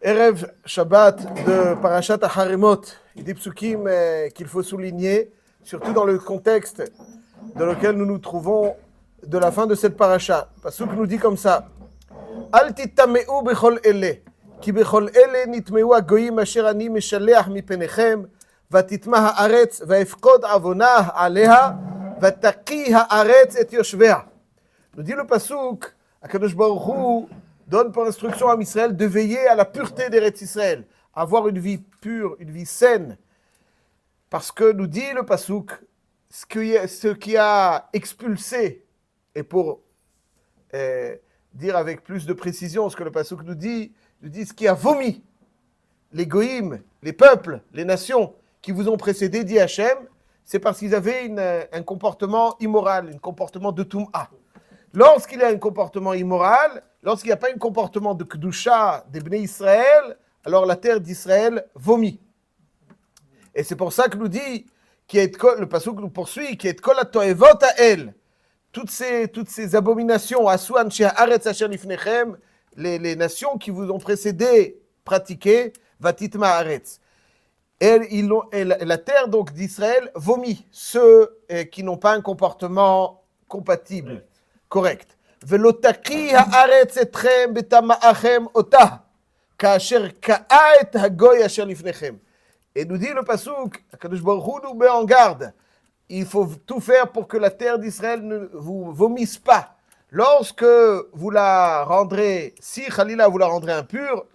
Erev Shabbat de Parashat Haremot, des psukim qu'il faut souligner, surtout dans le contexte dans lequel nous nous trouvons de la fin de cette parasha. Pasuk nous dit comme ça: Al titameu bechol ele, ki bechol ele nitmeu hagoyim asher ani meshaleach mipenechem, vatitma haaretz vaefkod avonah aleha, vataki haaretz et yoshvea. Nous dit le pasuk, Akadosh Baruch Hu donne pour instruction à Israël de veiller à la pureté d'Eretz Israël, avoir une vie pure, une vie saine. Parce que nous dit le pasuk, ce qui a expulsé, et pour dire avec plus de précision ce que le pasuk nous dit ce qui a vomi les goïms, les peuples, les nations qui vous ont précédé, dit Hachem, c'est parce qu'ils avaient un comportement immoral, un comportement de Tum'a. Lorsqu'il y a un comportement immoral, lorsqu'il n'y a pas un comportement de Kedusha des Bnei Israël, alors la terre d'Israël vomit. Et c'est pour ça que nous dit, le pasuk nous poursuit, qui est kol hatoevot ha'el, toutes ces abominations, asu anshe haaretz asher lifnechem, les nations qui vous ont précédé pratiquer, vatitma haaretz. Et la terre donc d'Israël vomit ceux qui n'ont pas un comportement compatible, correct. Velotaki haaretz etchem betama'achem otah, kaasher ka'a et hagoy asher lifnechem. Et nous dit le pasuk, Akadosh Baruch Hu nous met en garde. Il faut tout faire pour que la terre d'Israël ne vous vomisse pas. Lorsque vous la rendrez, si Khalila vous la rendrez impure,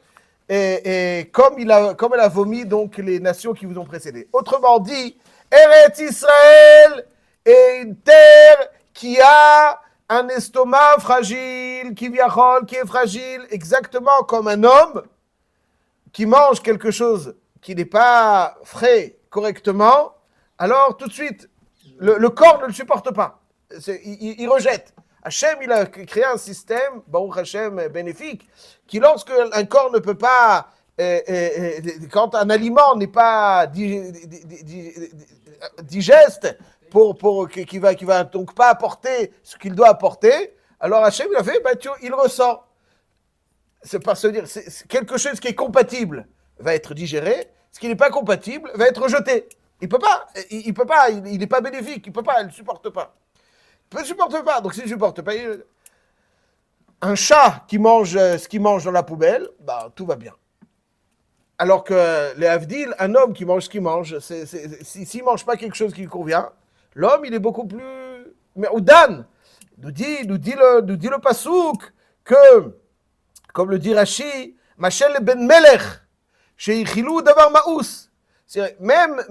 et comme elle a vomi donc les nations qui vous ont précédé. Autrement dit, Eretz Israël est une terre qui a un estomac fragile, qui est fragile, exactement comme un homme qui mange quelque chose qui n'est pas frais correctement, alors tout de suite, le corps ne le supporte pas. Il rejette. Hachem, il a créé un système, Baruch Hashem, bénéfique, qui lorsque un corps ne peut pas, quand un aliment n'est pas digeste, qui va donc pas apporter ce qu'il doit apporter, alors Hachem, il a fait, il ressort. C'est pas se dire, c'est quelque chose qui est compatible va être digéré, ce qui n'est pas compatible va être rejeté. Il peut pas, il n'est pas bénéfique, il ne supporte pas. Il ne supporte pas, donc s'il ne supporte pas, un chat qui mange ce qu'il mange dans la poubelle, tout va bien. Alors que les Havdil, un homme qui mange ce qu'il mange, s'il ne mange pas quelque chose qui lui convient, l'homme il est beaucoup plus... Mais Oudan nous dit le Passouk que, comme le dit Rashi, Machel ben Melech, chez Ichilou davar maous. Même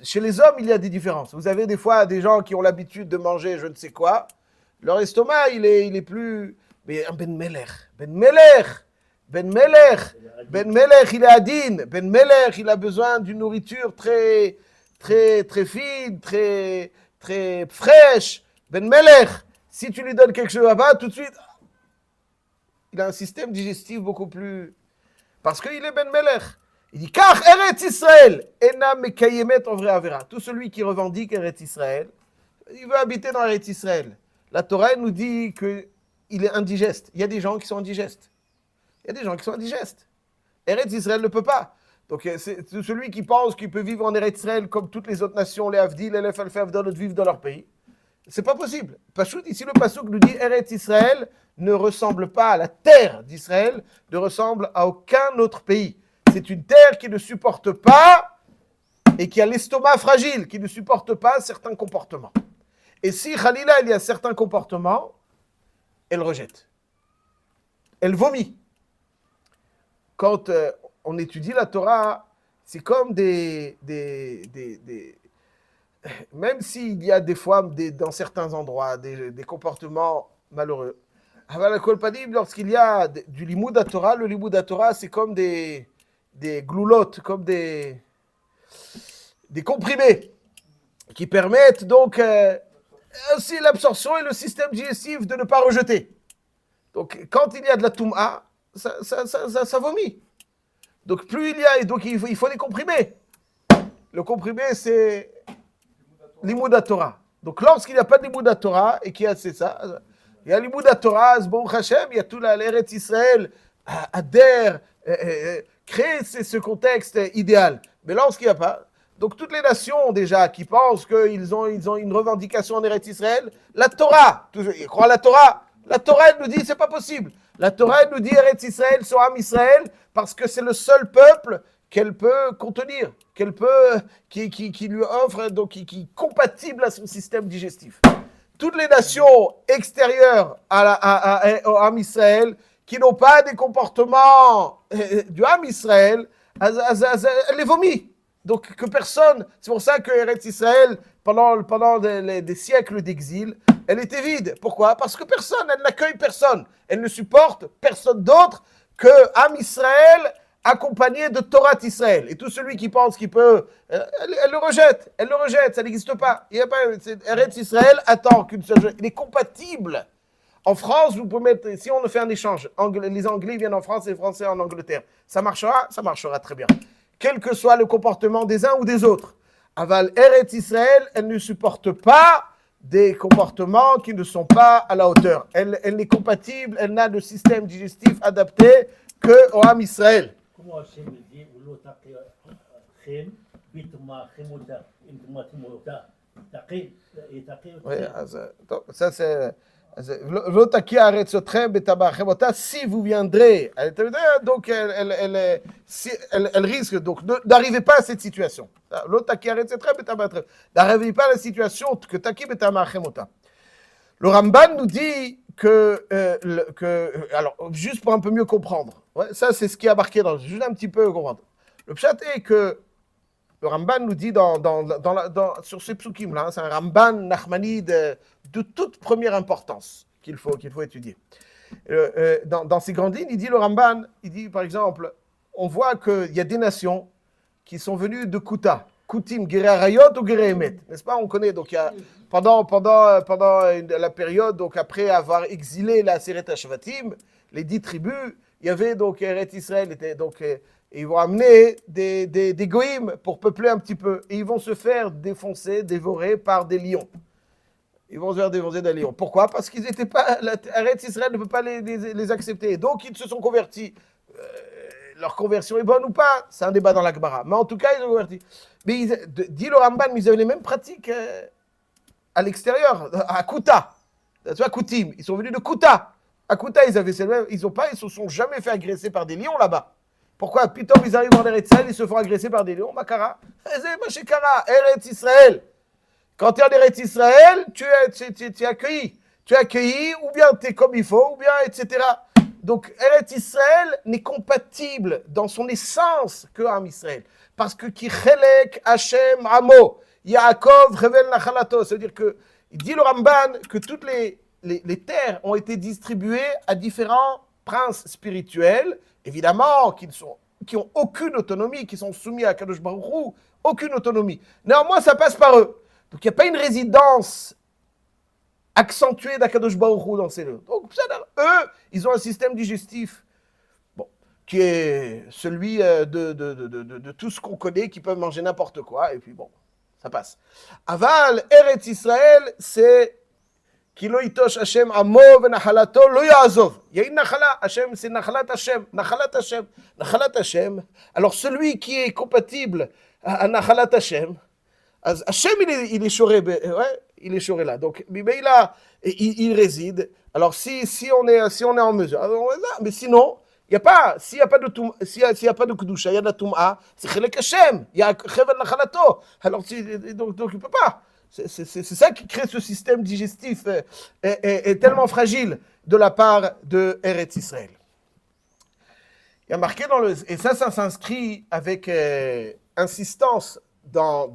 chez les hommes, il y a des différences. Vous avez des fois des gens qui ont l'habitude de manger je ne sais quoi. Leur estomac, il est plus... Mais un Ben Melech, il est adine. Ben Melech, il a besoin d'une nourriture très, très, très fine, très, très fraîche. Ben Melech, si tu lui donnes quelque chose là-bas, tout de suite, il a un système digestif beaucoup plus... Parce qu'il est Ben Melech. Il dit, car Eretz Israël, ena mekayemet en vrai avera. Tout celui qui revendique Eretz Israël, il veut habiter dans Eretz Israël. La Torah nous dit qu'il est indigeste. Il y a des gens qui sont indigestes. Eretz Israël ne peut pas. Donc c'est celui qui pense qu'il peut vivre en Eretz Israël comme toutes les autres nations, les Havdil, les Lef Alfavdol, vivent dans leur pays. C'est pas possible. Ici le Pasuk nous dit, Eretz Israël ne ressemble pas à la terre d'Israël, ne ressemble à aucun autre pays. C'est une terre qui ne supporte pas et qui a l'estomac fragile, qui ne supporte pas certains comportements. Et si Khalila, il y a certains comportements, elle rejette. Elle vomit. Quand on étudie la Torah, c'est comme même s'il y a des fois, dans certains endroits, des comportements malheureux. Lorsqu'il y a du Limoud à Torah, le Limoud à Torah, c'est comme des gloulottes, comme des comprimés qui permettent donc aussi l'absorption et le système digestif de ne pas rejeter. Donc, quand il y a de la Toum'a, ça vomit. Donc, plus il y a, donc il faut des comprimés. Le comprimé, c'est l'Imoud Torah. Donc, lorsqu'il n'y a pas de l'Imoud Torah et qu'il y a, c'est ça, il y a l'Imoud Torah, bon Hachem, il y a tout l'Eretz Israël adhèrent, créent ce contexte idéal. Mais lorsqu'il n'y a pas, donc toutes les nations déjà qui pensent qu'ils ont une revendication en Eretz Israël, la Torah, ils croient à la Torah elle nous dit c'est pas possible. La Torah elle nous dit Eretz Israël sur Am Israël parce que c'est le seul peuple qu'elle peut contenir, qui lui offre, donc qui est compatible à son système digestif. Toutes les nations extérieures au Am Israël qui n'ont pas des comportements du Am Israël, elle les vomit. Donc que personne, c'est pour ça que Eretz Israël, pendant des siècles d'exil, elle était vide. Pourquoi? Parce que personne, elle n'accueille personne. Elle ne supporte personne d'autre que Am Israël accompagné de Torah Israël. Et tout celui qui pense qu'il peut, elle le rejette, ça n'existe pas. Il y a pas Eretz Israël attend qu'une seule chose. Il est compatible. En France, vous pouvez mettre, si on fait un échange, les Anglais viennent en France et les Français en Angleterre. Ça marchera très bien. Quel que soit le comportement des uns ou des autres. Aval Eretz Israël, elle ne supporte pas des comportements qui ne sont pas à la hauteur. Elle n'est compatible, elle n'a de système digestif adapté que au Am Israël. Comment Hachem dit, ou l'autre Chem, Bitma, Chemoda, Intma, Timoda, Taqi, et Taqi. Oui, ça c'est. Si vous viendrez, donc elle risque donc d'arriver pas à cette situation. D'arriver pas à la situation que Taki Betamachemota. Le Ramban nous dit que alors juste pour un peu mieux comprendre, ça c'est ce qui a marqué dans juste un petit peu comprendre. Le pshat est que le Ramban nous dit sur ces psukim là, c'est un Ramban Nachmanide de toute première importance qu'il faut étudier. Dans ces grandes lignes, il dit le Ramban, il dit par exemple, on voit qu'il y a des nations qui sont venues de Kuta, Kutim, Gerei Arayot ou Gerei Emet, n'est-ce pas? On connaît, donc il y a, pendant la période, donc après avoir exilé la Seret HaShvatim, les 10 tribus, il y avait donc Eretz Israël, et ils vont amener des goïms pour peupler un petit peu. Et ils vont se faire défoncer, dévorer par des lions. Ils vont se faire défoncer des lions. Pourquoi? Parce qu'ils n'étaient pas... Eretz Israël ne peut pas les accepter. Donc ils se sont convertis. Leur conversion est bonne ou pas? C'est un débat dans la Gemara. Mais en tout cas, ils ont converti. Mais dit le Ramban, ils avaient les mêmes pratiques à l'extérieur, à Kuta. Tu vois, Koutim. Ils sont venus de Kuta. À Kuta, ils se sont jamais fait agresser par des lions là-bas. Pourquoi? Plutôt ils arrivent en Eretz Israël, ils se font agresser par des lions. Makara. Eretz Israël. Quand tu es en Eretz Israël, tu es accueilli. Tu es accueilli, ou bien tu es comme il faut, ou bien, etc. Donc, Eretz Israël n'est compatible dans son essence que Am Israël. Parce que qui chelek Hashem Amo, Yaakov Revel Nachalato. C'est-à-dire que, il dit le Ramban que toutes les terres ont été distribuées à différents princes spirituels, évidemment, qui ont aucune autonomie, qui sont soumis à Kadosh Baruch Hu, aucune autonomie. Néanmoins, ça passe par eux. Donc, il n'y a pas une résidence accentuée d'Akadosh Baruch Hu dans ces lieux. Donc, eux, ils ont un système digestif, qui est celui de tout ce qu'on connaît, qui peuvent manger n'importe quoi, et puis bon, ça passe. Aval, Eretz Israël, c'est Kilo itosh Hashem amo venachalato lo ya'azov. Il y a une nachala, Hashem, c'est nachalat Hashem, nachalat Hashem, nachalat Hashem. Alors celui qui est compatible à nachalat Hashem, Hashem il est choré, il est choré là. Donc il réside. Alors si on est en mesure, alors, mais sinon il y a pas, s'il y a pas de kedusha, il y a de la tum'a, c'est chelek Hashem, il y a chevel nachalato. Alors donc il peut pas. C'est ça qui crée ce système digestif est tellement fragile de la part de Eretz Israël. Il y a marqué et ça s'inscrit avec insistance dans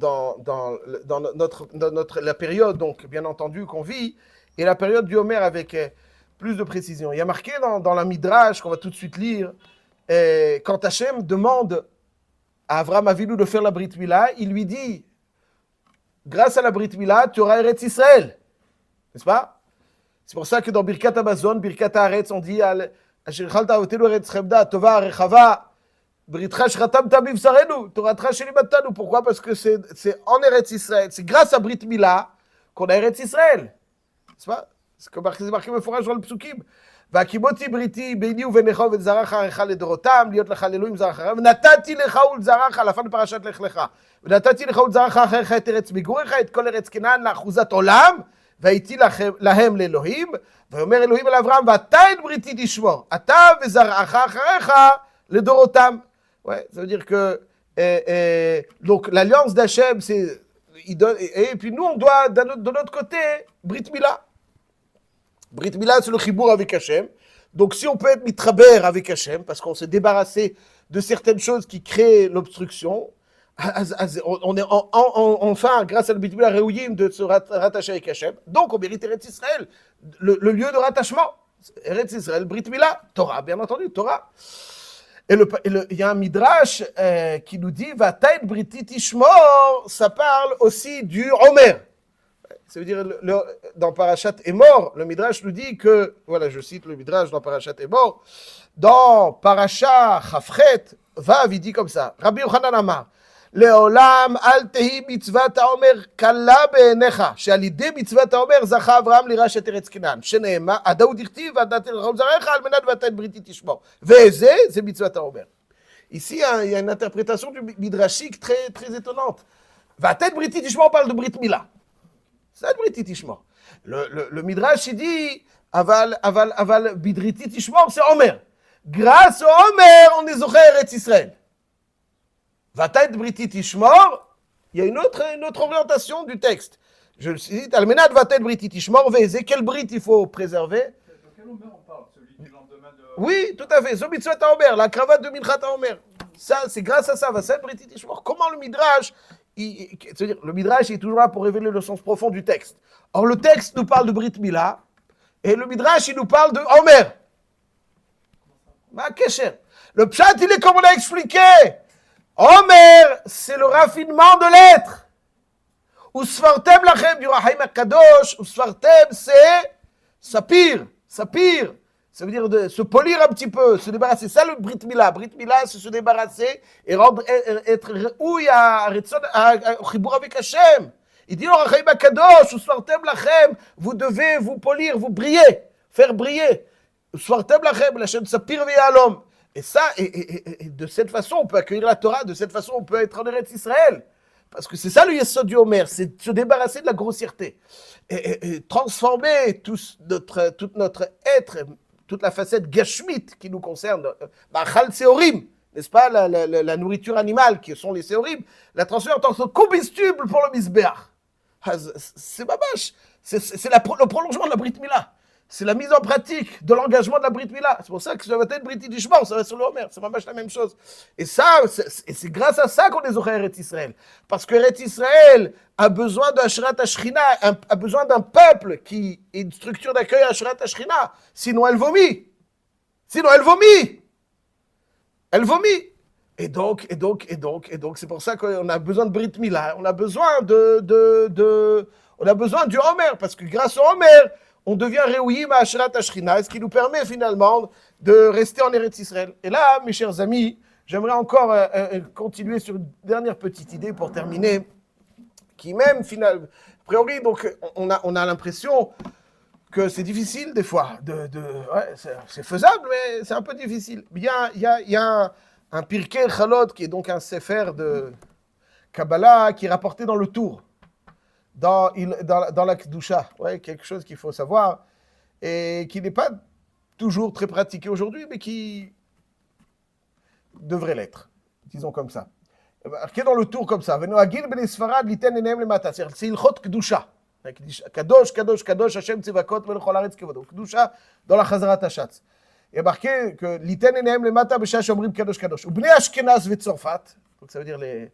la période, donc bien entendu qu'on vit, et la période du Homer avec plus de précision. Il y a marqué dans la Midrash qu'on va tout de suite lire, quand Hashem demande à Avraham Avinu de faire la Brit Mila, il lui dit, grâce à la Brit Mila, tu auras Eretz Israël. N'est-ce pas? C'est pour ça que dans Birkat Hamazon, Birkat Haaretz, on dit Asher chalta avotenu Eretz Chemda, Tova Rechava, Britcha Shratamta Bivsarenu, Toratra Shelimatanu. Pourquoi? Parce que c'est en Eretz Israël, c'est grâce à Brit Mila qu'on a Eretz Israël. N'est-ce pas? C'est marqué le forage dans le Psukim. והקיבוצי בריתי ביני ובינך ובזרעך אחריך לדורותם, להיות לך לאלוהים זרע אחריך, ונתתי לך ולזרעך, לפן פרשת לך לך, ונתתי לך ולזרעך אחריך את ארץ מגוריך, את כל ארץ כנען לאחוזת עולם, והייתי להם לאלוהים, ואומר אלוהים אל אברהם, ואתה את בריתי תשמור, אתה וזרעך אחריך לדורותם. Ouais, ça veut dire que donc l'alliance d'Hachem, c'est et puis nous on doit de notre côté Brit Mila. Brit Mila c'est le chibour avec Hachem. Donc si on peut être mitraber avec Hachem parce qu'on s'est débarrassé de certaines choses qui créent l'obstruction, on est enfin grâce à le Brit Mila réunim de se rattacher avec Hachem. Donc on mérite Eretz Israël, le lieu de rattachement. Eretz Israël, Brit Mila, Torah, bien entendu, Torah. Et il y a un midrash qui nous dit Vatay briti tishmor, ça parle aussi du Omer. Ça veut dire dans Parashat Emor, le midrash nous dit que, voilà, je cite le midrash dans Parashat Emor, dans Parashat Chafret, Vav, il dit comme ça, Rabbi Yochanan Amar, לעולם אל תהי מצוות האומר קלה בעיניך, שעל ידי מצוות האומר זכה אברהם לירש את ארץ כנען, שנאמר, הדאוד הכתיב, ונתתי לך ולזרעך על מנת ואתה את בריתי תשמור. וזה, זה מצוות האומר. Ici, il y a une interprétation du midrashique très, très étonnante. ואתה את בריתי תשמור parle de ברית מילה. זה את בריתי תשמור. Le midrash, il dit, אבל בריתי תשמור, c'est אומר. grâce au אומר, on est זוכה ארץ ישראל. Vatay briti tishmor, il y a une autre orientation du texte. Je le cite, Almenad vatay briti tishmor, veze, quel brit il faut préserver? De quel Omer on parle? Celui du lendemain de... Oui, tout à fait, zo mitzvot haomer, la cravate de Minchat haomer. Ça, c'est grâce à ça, vatay briti tishmor. Comment le midrash, c'est-à-dire, le midrash est toujours là pour révéler le sens profond du texte. Or, le texte nous parle de Brit Mila, et le midrash, il nous parle de Omer. Ma kesher. Le pshat, il est comme on a expliqué. Omer, c'est le raffinement de l'être. Usfartem lachem du Rahaim HaKadosh. Usfartem, c'est sapir. Sapir. Ça veut dire de se polir un petit peu, se débarrasser. C'est ça le Brit Mila. Brit Mila, c'est se débarrasser et rendre, être raoui à Chibur avec Hachem. Il dit au Rahaim HaKadosh, Usfartem lachem, vous devez vous polir, vous briller, faire briller. Usfartem lachem, l'Hachem sapir ve'yalom. Et ça, et de cette façon, on peut accueillir la Torah, de cette façon, on peut être en Eretz Israël. Parce que c'est ça le Yesod du Homer, c'est se débarrasser de la grossièreté. Et transformer tout notre être, toute la facette gashmite qui nous concerne, Bachal Seorim, n'est-ce pas, la nourriture animale qui sont les Seorim, la transformer en tant que combustible pour le Misbeach. C'est babache, c'est le prolongement de la Brit Mila. C'est la mise en pratique de l'engagement de la Brit Mila. C'est pour ça que ça va être Briti Tishmor, ça va sur le Homer. C'est vraiment la même chose. Et ça, c'est grâce à ça qu'on est au Eretz Israël. Parce que Eretz Israël a besoin d'Ashrat Ashchina, a besoin d'un peuple qui est une structure d'accueil à Ashrat Ashchina. Sinon, elle vomit. Elle vomit. Et donc, c'est pour ça qu'on a besoin de Brit Mila. On a besoin on a besoin du Homer. Parce que grâce au Homer, on devient Réouïm à Ashrat Ashchina, ce qui nous permet finalement de rester en Eretz Israël. Et là, mes chers amis, j'aimerais encore continuer sur une dernière petite idée pour terminer, qui même, finalement, a priori, donc, on a l'impression que c'est difficile des fois, ouais, c'est faisable, mais c'est un peu difficile. Il y a un Pirkei Chalot, qui est donc un sefer de Kabbalah, qui est rapporté dans le Tour. Dans la Kedusha, ouais, quelque chose qu'il faut savoir, et qui n'est pas toujours très pratiqué aujourd'hui, mais qui devrait l'être, disons comme ça. Marqué dans le Tour comme ça, c'est Ilchot Kedusha. Kadosh, Kadosh, Kadosh, Hashem Tzivakot, Melech Haaretz Kevodo. Kedusha dans la Chazarat Hashatz. Il y a marqué que Liten Enehem Lemata B'Shah Shomrim Kadosh Kadosh. Ou Bnei Ashkenaz V'Tzorfat, donc ça veut dire les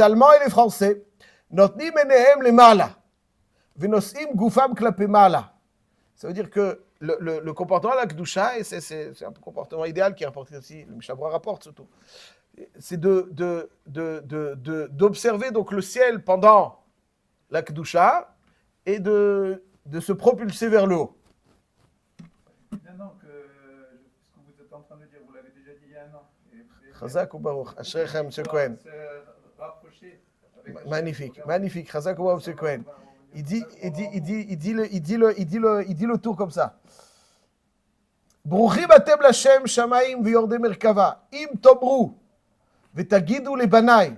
Allemands et les Français, Notnim Enehem Lemala, V'Nosim Gufam Klape Mala. Ça veut dire que le comportement de la Kedusha, et c'est un comportement idéal qui est rapporté aussi, le Mishnah Berurah rapporte surtout, c'est d'observer donc le ciel pendant la Kedusha et de se propulser vers le haut. Maintenant que ce que vous êtes en train de dire, vous l'avez déjà dit il y a un an. Chazak ou Baruch, Ashrechem, M. Cohen. Magnifique, magnifique, Chazak ou Baruch, M. Cohen. Il dit le tour comme ça. ברוכים אתם לשם שמיים ויורדי מרכבה, אם תאמרו ותגידו לבניי.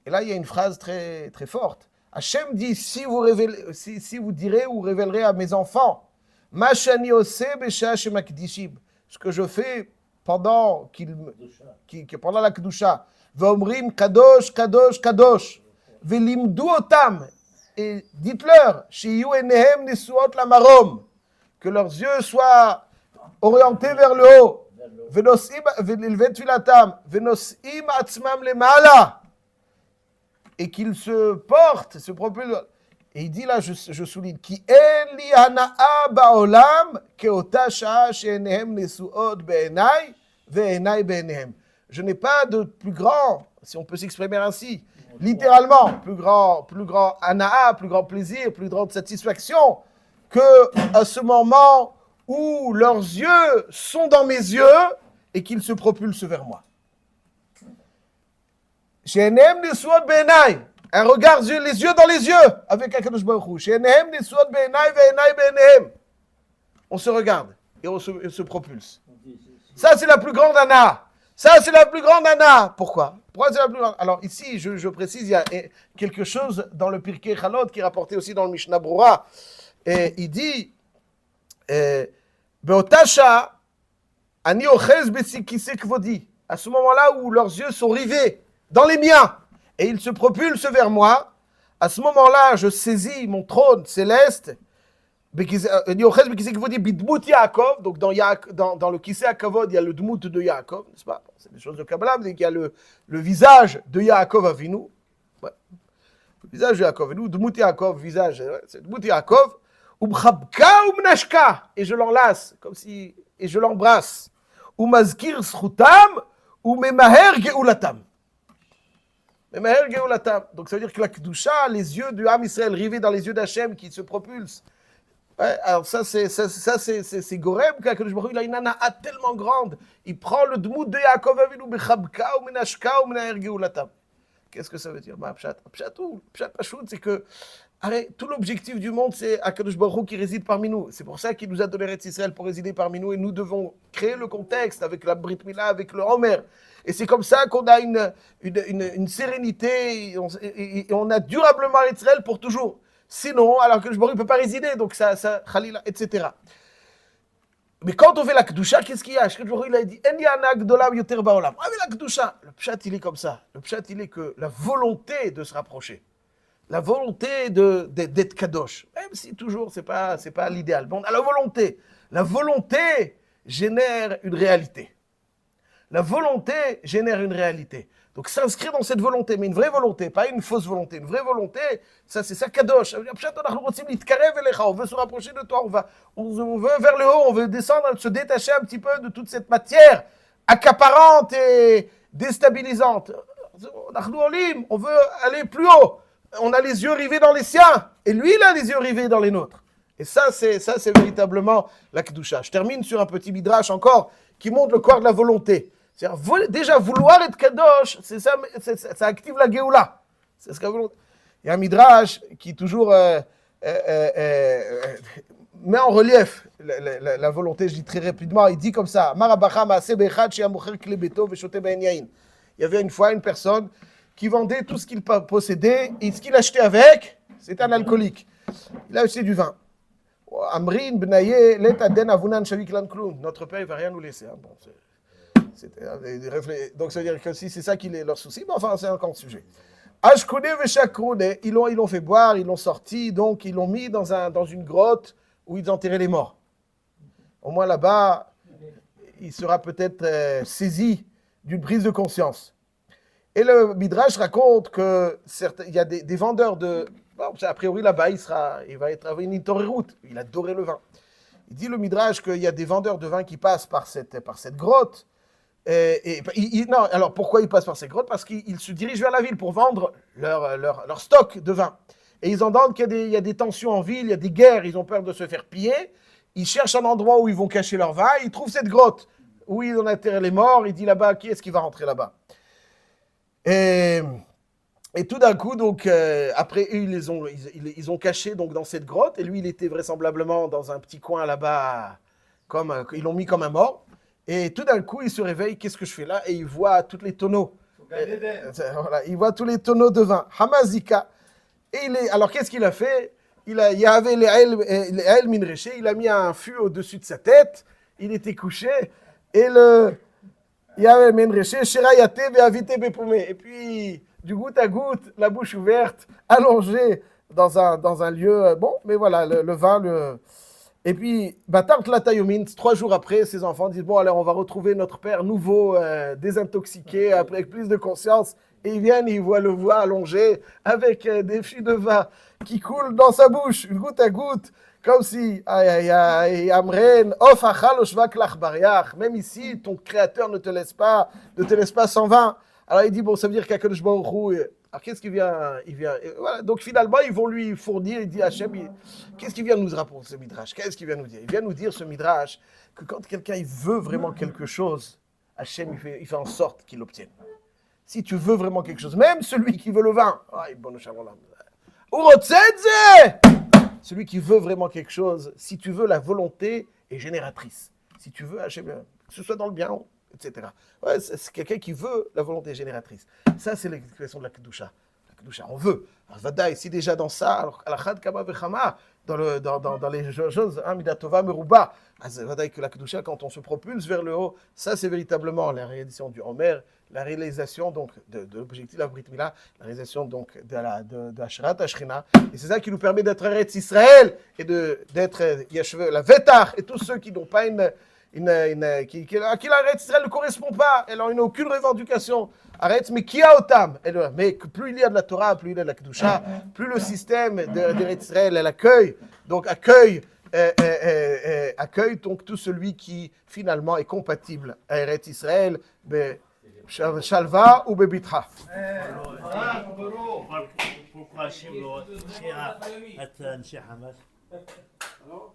Et là, il y a une phrase très, très forte. Hachem dit, si vous direz ou révélerez à mes enfants, Ma shani oseh besha shemakdishim, ce que je fais pendant pendant la Kedusha, V'omrim kadosh, kadosh, kadosh, Velimdu otam, et dites-leur, Shiyu enehem nesuot lamarom, que leurs yeux soient orientés vers le haut, V'nosim, v'ilvet filatam, V'nosim atzmam lemala, et qu'ils se portent, se propulsent. Et il dit là, je souligne, Ki en li hana'a ba'olam ke'ota sha'a she'enehem nesuot be'enai ve'enai be'enehem. Je n'ai pas de plus grand, si on peut s'exprimer ainsi, littéralement, plus grand hana'a, plus grand plaisir, plus grande satisfaction que à ce moment où leurs yeux sont dans mes yeux et qu'ils se propulsent vers moi. She'enehem nesuot be'enai. Un regard, les yeux dans les yeux, avec Akadosh Baruch Hu. She'enehem nesuot be'enai ve'enai be'enehem. On se regarde et on se propulse. Ça, c'est la plus grande ana. Ça, c'est la plus grande ana. Pourquoi c'est la plus grande? Alors ici, je précise, il y a quelque chose dans le Pirkei Chalot qui est rapporté aussi dans le Mishnah Brura. Et il dit, Be'ota sha'a ani ochez besikise kvodi. À ce moment-là où leurs yeux sont rivés dans les miens, et il se propulse vers moi, à ce moment-là, je saisis mon trône céleste, donc dans le Kisei HaKavod, il y a le Dmout de Yaakov, n'est-ce pas? C'est des choses de Kabbalah, mais il y a le visage de Yaakov Avinu, ouais. Le visage de Yaakov Avinu, Dmout Yaakov, visage, ouais, c'est Dmout Yaakov, et je l'enlace, comme si, et je l'embrasse, Umazkir Schutam, Umemaher Geulatam. Donc ça veut dire que la Kedusha, les yeux du Ham Israël rivés dans les yeux d'Hachem qui se propulsent. Ouais, alors ça c'est Gorem, qu'Akadosh Baruch Hu, il a une ana'a tellement grande. Il prend le dmout de Yaakov Avinu, bechabka ou menashka ou menaher geulatam. Qu'est-ce que ça veut dire? Pshat Pashut, c'est que tout l'objectif du monde, c'est Akadosh Baruch Hu qui réside parmi nous. C'est pour ça qu'il nous a donné Eretz Israël pour résider parmi nous, et nous devons créer le contexte avec la Brit Mila, avec le Homer. Et c'est comme ça qu'on a une sérénité, et on a durablement Israël pour toujours. Sinon, alors que le Baruch ne peut pas résider, donc ça, Khalila, etc. Mais quand on fait la Kedusha, qu'est-ce qu'il y a? Le Baruch il a dit, En yana gdolam yoter ba'olam. Ah, mais la Kedusha, le pshat, il est comme ça. Le pshat, il est que la volonté de se rapprocher, la volonté d'être kadosh, même si toujours, c'est pas l'idéal. Bon, la volonté génère une réalité. La volonté génère une réalité. Donc s'inscrire dans cette volonté, mais une vraie volonté, pas une fausse volonté. Une vraie volonté, ça c'est ça kadosh. On veut se rapprocher de toi, on veut vers le haut, on veut descendre, se détacher un petit peu de toute cette matière accaparante et déstabilisante. On veut aller plus haut. On a les yeux rivés dans les siens, et lui il a les yeux rivés dans les nôtres. Et ça c'est véritablement la kedusha. Je termine sur un petit midrash encore qui montre le corps de la volonté. C'est-à-dire, déjà, vouloir être kadosh, ça active la Géoula. C'est ce qu'il y a un midrash qui toujours met en relief la volonté, je dis très rapidement, il dit comme ça, il y avait une fois une personne qui vendait tout ce qu'il possédait, et ce qu'il achetait avec, c'était un alcoolique. Il a acheté du vin. Amrin, Benaye, Letaden, Avunan, Shaviklan, Kloun. Notre père, il ne va rien nous laisser. Hein. Bon, donc, ça veut dire que si c'est ça qui est leur souci, mais enfin, c'est encore un sujet. Ashkone Veshakrone, ils l'ont fait boire, ils l'ont sorti, donc ils l'ont mis dans une grotte où ils enterraient les morts. Au moins là-bas, il sera peut-être saisi d'une prise de conscience. Et le Midrash raconte qu'il y a des vendeurs de... Bon, a priori là-bas, il va avoir une route. Il adorait le vin. Il dit le Midrash qu'il y a des vendeurs de vin qui passent par cette grotte. Non, alors pourquoi ils passent par ces grottes? Parce qu'ils se dirigent vers la ville pour vendre leur stock de vin. Et ils entendent qu'il y a des tensions en ville, il y a des guerres, ils ont peur de se faire piller. Ils cherchent un endroit où ils vont cacher leur vin, ils trouvent cette grotte où ils ont enterré les morts. Il dit là-bas, qui est-ce qui va rentrer là-bas? Et tout d'un coup, donc, après eux, ils ont caché donc, dans cette grotte, et lui, il était vraisemblablement dans un petit coin là-bas, ils l'ont mis comme un mort. Et tout d'un coup, il se réveille, qu'est-ce que je fais là? Et il voit tous les tonneaux. Voilà, il voit tous les tonneaux de vin. Hamazika. Et alors qu'est-ce qu'il a fait? Il y avait les El Minreché, il a mis un fût au-dessus de sa tête, il était couché, et il y avait Minreché, Shirayate, Beavite, Bepoumé. Et puis, du goutte à goutte, la bouche ouverte, allongé dans un lieu, bon, mais voilà, le vin, Et puis, Batar Tlatayomint, 3 jours après, ses enfants disent, bon, alors on va retrouver notre père nouveau, désintoxiqué, avec plus de conscience. Et ils viennent, ils voient le voix allongé, avec des fûts de vin qui coulent dans sa bouche, goutte à goutte, comme si, aïe, aïe, aïe, Amren, Of achal oshvak lach bariach. Même ici, ton créateur ne te laisse pas sans vin. Alors il dit, bon, ça veut dire qu'Akadosh Baruch Hu, alors qu'est-ce qu'il vient, voilà. Donc finalement, ils vont lui fournir, il dit Hachem, qu'est-ce qu'il vient nous rapporter ce midrash? Qu'est-ce qu'il vient nous dire? Il vient nous dire ce midrash que quand quelqu'un il veut vraiment quelque chose, Hachem il fait en sorte qu'il l'obtienne. Si tu veux vraiment quelque chose, même celui qui veut le vin, celui qui veut vraiment quelque chose, si tu veux, la volonté est génératrice. Si tu veux, Hachem, que ce soit dans le bien, etc. Ouais, c'est quelqu'un qui veut la volonté génératrice. Ça, c'est l'expression de la Kedusha. La Kedusha, on veut. Alors, Vadaï, si déjà dans ça, alors, Alachad Kama Vechama, dans les choses, Midatova Meruba, Vadaï que la Kedusha, quand on se propulse vers le haut, ça, c'est véritablement la réalisation du Homer, la réalisation donc de l'objectif de la Brit Mila, la réalisation donc de Asherat Ashrina. Et c'est ça qui nous permet d'être Eretz Israël et d'être Yeshve, la Vetar, et tous ceux qui n'ont pas à qui l'arrête Israël ne correspond pas, elle n'a aucune revendication. Arrête, mais qui a autam? Mais plus il y a de la Torah, plus il y a de la Kedusha, plus le système d'Eretz Israël, elle accueille donc tout celui qui finalement est compatible à Eretz Israël, Shalva ou Bebitra. pourquoi Hachem לא הכריע את אנשי חמאס? לא,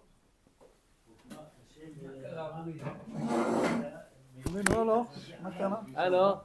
מה קרה? Alors